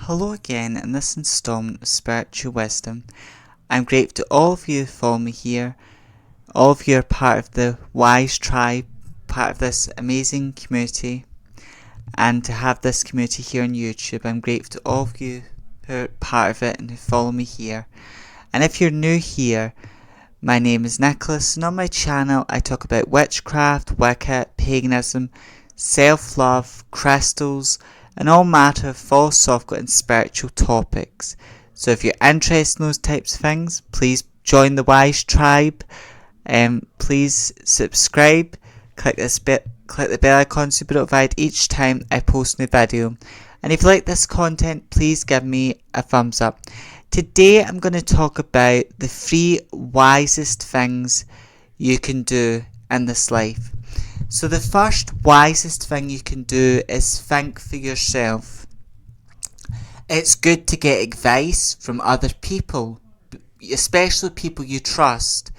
Hello again in this installment of Spiritual Wisdom. I'm grateful to all of you who follow me here. All of you are part of the Wise tribe, part of this amazing community. And to have this community here on YouTube, I'm grateful to all of you who are part of it and who follow me here. And if you're new here, my name is Nicholas, and on my channel I talk about witchcraft, Wicca, paganism, self-love, crystals, and all matter of philosophical and spiritual topics. So if you're interested in those types of things, please join the Wise tribe. Please subscribe, click the bell icon to be notified each time I post a new video. And if you like this content, please give me a thumbs up. Today I'm going to talk about the 3 wisest things you can do in this life. So the first wisest thing you can do is think for yourself. It's good to get advice from other people, especially people you trust.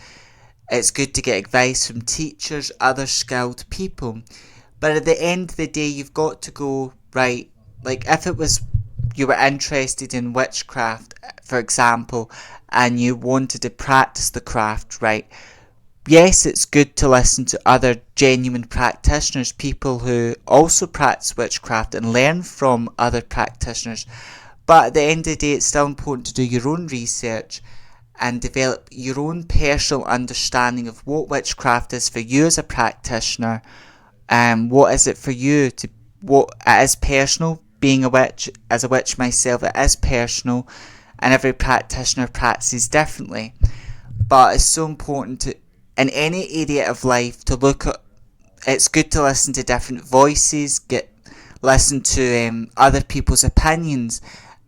It's good to get advice from teachers, other skilled people. But at the end of the day, you've got to go, right, like if it was you were interested in witchcraft, for example, and you wanted to practice the craft, right? Yes, it's good to listen to other genuine practitioners, people who also practice witchcraft and learn from other practitioners. But at the end of the day, it's still important to do your own research and develop your own personal understanding of what witchcraft is for you as a practitioner. What is it for you? What it is personal. Being a witch, as a witch myself, it is personal, and every practitioner practices differently. But it's so important to, in any area of life, to look at. It's good to listen to different voices, listen to other people's opinions,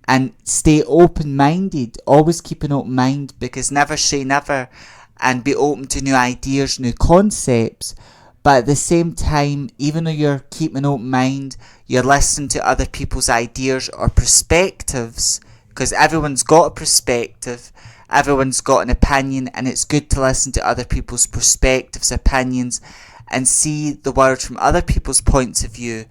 and stay open-minded. Always keep an open mind, because never say never, and be open to new ideas, new concepts. But at the same time, even though you're keeping an open mind, you're listening to other people's ideas or perspectives, because everyone's got a perspective, everyone's got an opinion, and it's good to listen to other people's perspectives, opinions, and see the world from other people's points of view.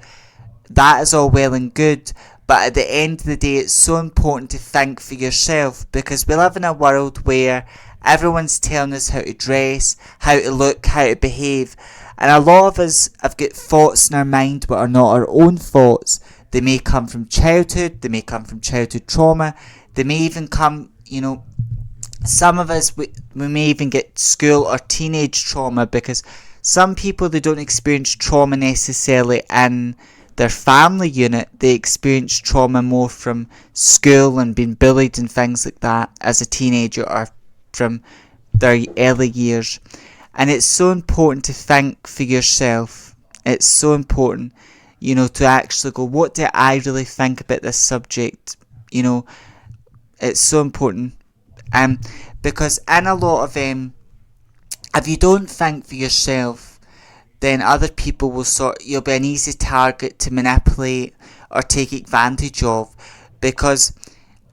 That is all well and good, but at the end of the day, it's so important to think for yourself, because we live in a world where everyone's telling us how to dress, how to look, how to behave, and a lot of us have got thoughts in our mind but are not our own thoughts. They may come from childhood, they may come from childhood trauma, they may even come, some of us, we may even get school or teenage trauma, because some people, they don't experience trauma necessarily in their family unit. They experience trauma more from school and being bullied and things like that as a teenager or from their early years. And it's so important to think for yourself. It's so important, to actually go, what do I really think about this subject? It's so important. Because in a lot of if you don't think for yourself, then other people will you'll be an easy target to manipulate or take advantage of. Because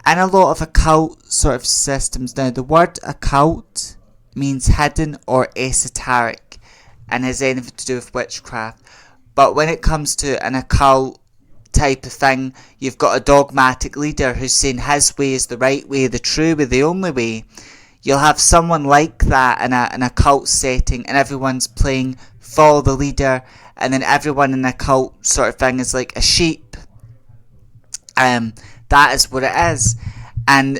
in a lot of occult sort of systems now, the word occult means hidden or esoteric and has anything to do with witchcraft. But when it comes to an occult type of thing, you've got a dogmatic leader who's saying his way is the right way, the true way, the only way. You'll have someone like that in an occult setting, and everyone's playing follow the leader, and then everyone in a cult sort of thing is like a sheep. That is what it is. And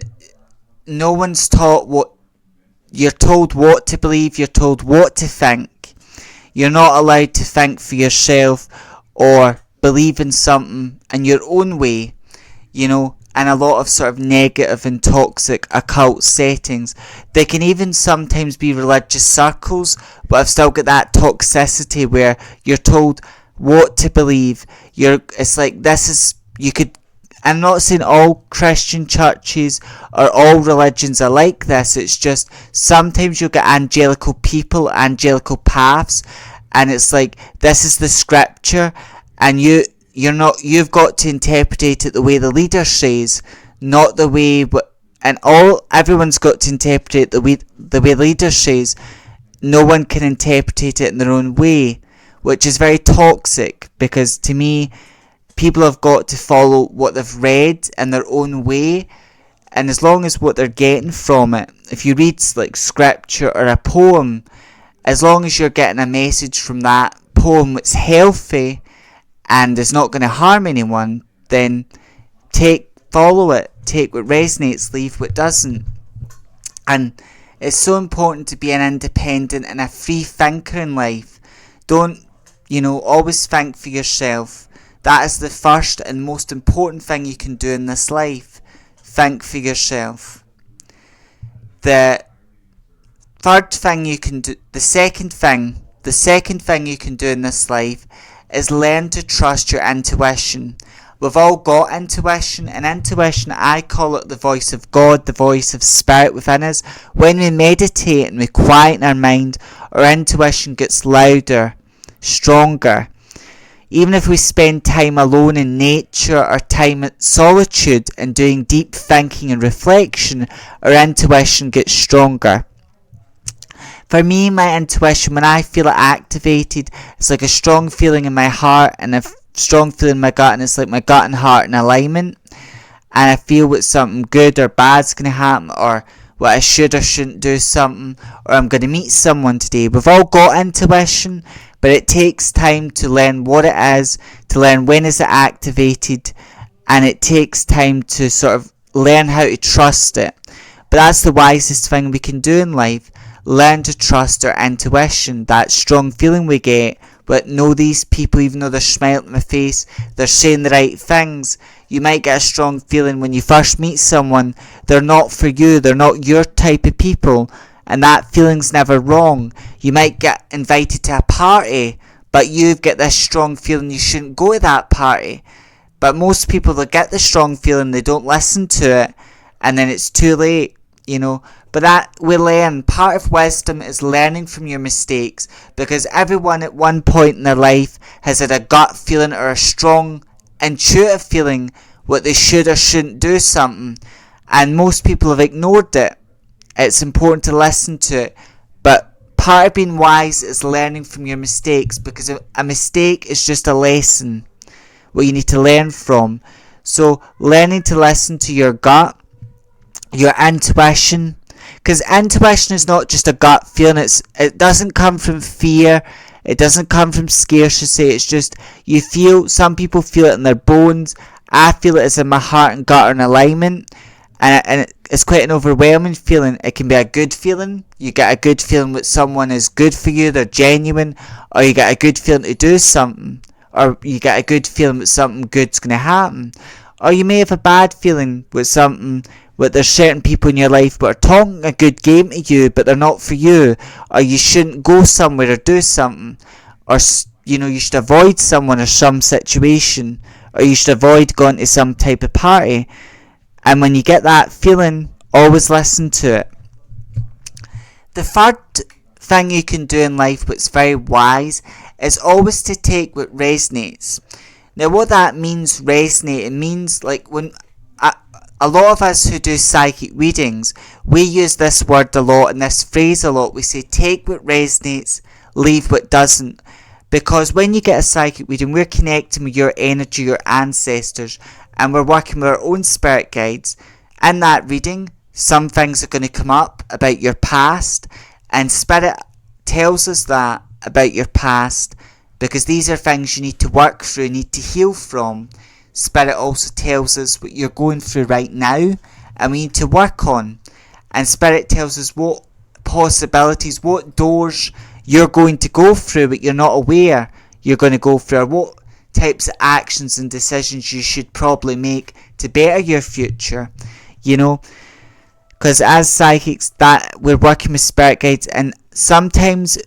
no one's taught what. You're told what to believe, you're told what to think. You're not allowed to think for yourself or believe in something in your own way, and a lot of sort of negative and toxic occult settings. They can even sometimes be religious circles, but I've still got that toxicity where you're told what to believe. It's like, I'm not saying all Christian churches or all religions are like this. It's just sometimes you'll get angelical people, angelical paths, and it's like, this is the scripture, and you've got to interpret it the way the leader says, not the way. And everyone's got to interpret it the way the leader says. No one can interpret it in their own way, which is very toxic, because to me, People have got to follow what they've read in their own way, and as long as what they're getting from it, if you read like scripture or a poem, as long as you're getting a message from that poem that's healthy and is not going to harm anyone, then follow it, take what resonates, leave what doesn't. And it's so important to be an independent and a free thinker in life. Don't, always think for yourself. That is the first and most important thing you can do in this life. Think for yourself. The third thing you can do, the second thing you can do in this life is learn to trust your intuition. We've all got intuition, and intuition, I call it the voice of God, the voice of spirit within us. When we meditate and we quieten our mind, our intuition gets louder, stronger. Even if we spend time alone in nature or time at solitude and doing deep thinking and reflection, our intuition gets stronger. For me, my intuition, when I feel it activated, it's like a strong feeling in my heart and a strong feeling in my gut, and it's like my gut and heart in alignment, and I feel what something good or bad's going to happen, or what I should or shouldn't do something, or I'm going to meet someone today. We've all got intuition, but it takes time to learn what it is, to learn when is it activated, and it takes time to sort of learn how to trust it. But that's the wisest thing we can do in life. Learn to trust our intuition, that strong feeling we get, but know these people, even though they're smiling in my face, they're saying the right things. You might get a strong feeling when you first meet someone, they're not for you, they're not your type of people, and that feeling's never wrong. You might get invited to a party, but you've got this strong feeling you shouldn't go to that party. But most people, they get the strong feeling, they don't listen to it, and then it's too late, But that we learn. Part of wisdom is learning from your mistakes, because everyone at one point in their life has had a gut feeling or a strong intuitive feeling what they should or shouldn't do something, and most people have ignored it. It's important to listen to it, but part of being wise is learning from your mistakes, because a mistake is just a lesson, what you need to learn from. So learning to listen to your gut, your intuition, because intuition is not just a gut feeling. It doesn't come from fear. It doesn't come from scarcity. It's just you feel. Some people feel it in their bones. I feel it is in my heart and gut are in alignment, and it's quite an overwhelming feeling. It can be a good feeling. You get a good feeling that someone is good for you. They're genuine, or you get a good feeling to do something, or you get a good feeling that something good's going to happen, or you may have a bad feeling with something. But there's certain people in your life that are talking a good game to you, but they're not for you, or you shouldn't go somewhere or do something, or you should avoid someone or some situation, or you should avoid going to some type of party. And when you get that feeling, always listen to it. The third thing you can do in life, what's very wise, is always to take what resonates. Now, what that means, resonate, it means like when a lot of us who do psychic readings, we use this word a lot and this phrase a lot. We say, take what resonates, leave what doesn't. Because when you get a psychic reading, we're connecting with your energy, your ancestors, and we're working with our own spirit guides. In that reading, some things are going to come up about your past, and spirit tells us that about your past, because these are things you need to work through, need to heal from. Spirit also tells us what you're going through right now and we need to work on. And Spirit tells us what possibilities, what doors you're going to go through but you're not aware you're going to go through, or what types of actions and decisions you should probably make to better your future. Because as psychics, that we're working with spirit guides, and sometimes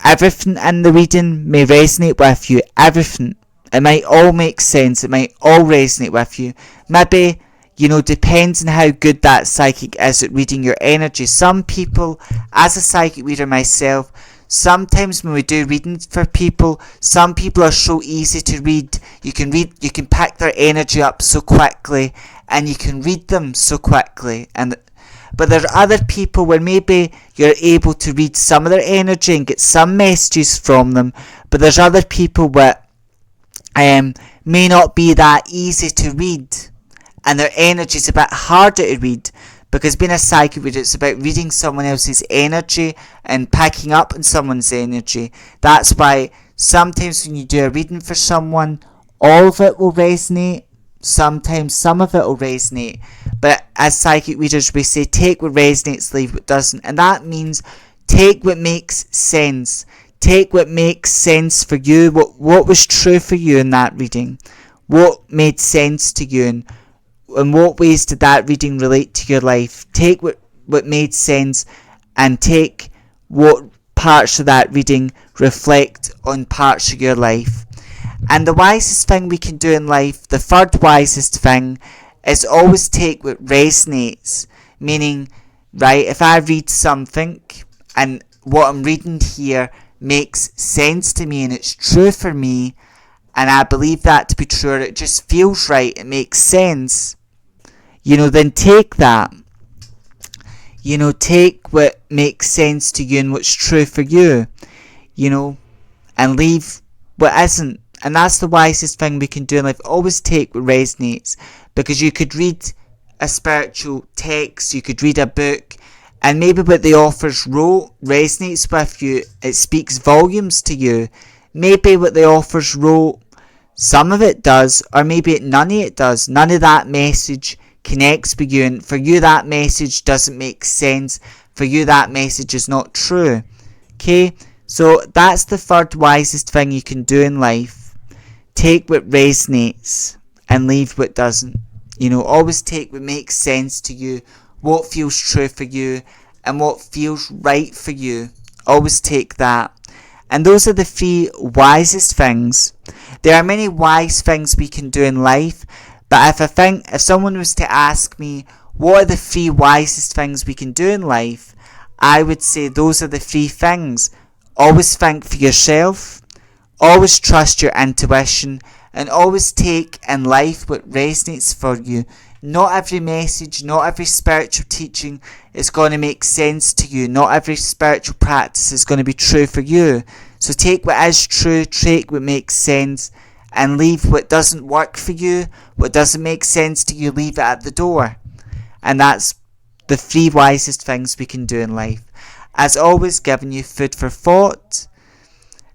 everything in the reading may resonate with you. Everything. It might all make sense. It might all resonate with you. Maybe, depends on how good that psychic is at reading your energy. Some people, as a psychic reader myself, sometimes when we do readings for people, some people are so easy to read. You can pick their energy up so quickly, and you can read them so quickly. But there are other people where maybe you're able to read some of their energy and get some messages from them. But there's other people where may not be that easy to read, and their energy is a bit harder to read, because being a psychic reader, it's about reading someone else's energy and picking up on someone's energy. That's why sometimes when you do a reading for someone, all of it will resonate. Sometimes some of it will resonate. But as psychic readers, we say take what resonates, leave what doesn't. And that means take what makes sense. Take what makes sense for you. What was true for you in that reading? What made sense to you? And in what ways did that reading relate to your life? Take what made sense, and take what parts of that reading reflect on parts of your life. And the wisest thing we can do in life, the third wisest thing, is always take what resonates. Meaning, right, if I read something and what I'm reading here makes sense to me and it's true for me, and I believe that to be true, or it just feels right, it makes sense, then take that. Take what makes sense to you and what's true for you, and leave what isn't. And that's the wisest thing we can do in life. Always take what resonates. Because you could read a spiritual text, you could read a book, and maybe what the authors wrote resonates with you. It speaks volumes to you. Maybe what the authors wrote, some of it does, or maybe none of it does. None of that message connects with you, and for you that message doesn't make sense. For you that message is not true. Okay? So that's the third wisest thing you can do in life. Take what resonates and leave what doesn't. Always take what makes sense to you, what feels true for you, and what feels right for you. Always take that. And those are the three wisest things. There are many wise things we can do in life, but if someone was to ask me, what are the three wisest things we can do in life? I would say those are the three things. Always think for yourself. Always trust your intuition, and always take in life what resonates for you. Not every message, not every spiritual teaching is going to make sense to you. Not every spiritual practice is going to be true for you. So take what is true, take what makes sense, and leave what doesn't work for you, what doesn't make sense to you, leave it at the door. And that's the three wisest things we can do in life. As always, giving you food for thought.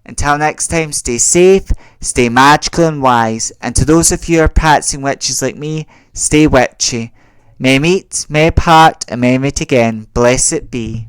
Until next time, stay safe, stay magical and wise, and to those of you who are practicing witches like me, stay witchy. May meet, may part, and may meet again. Blessed be.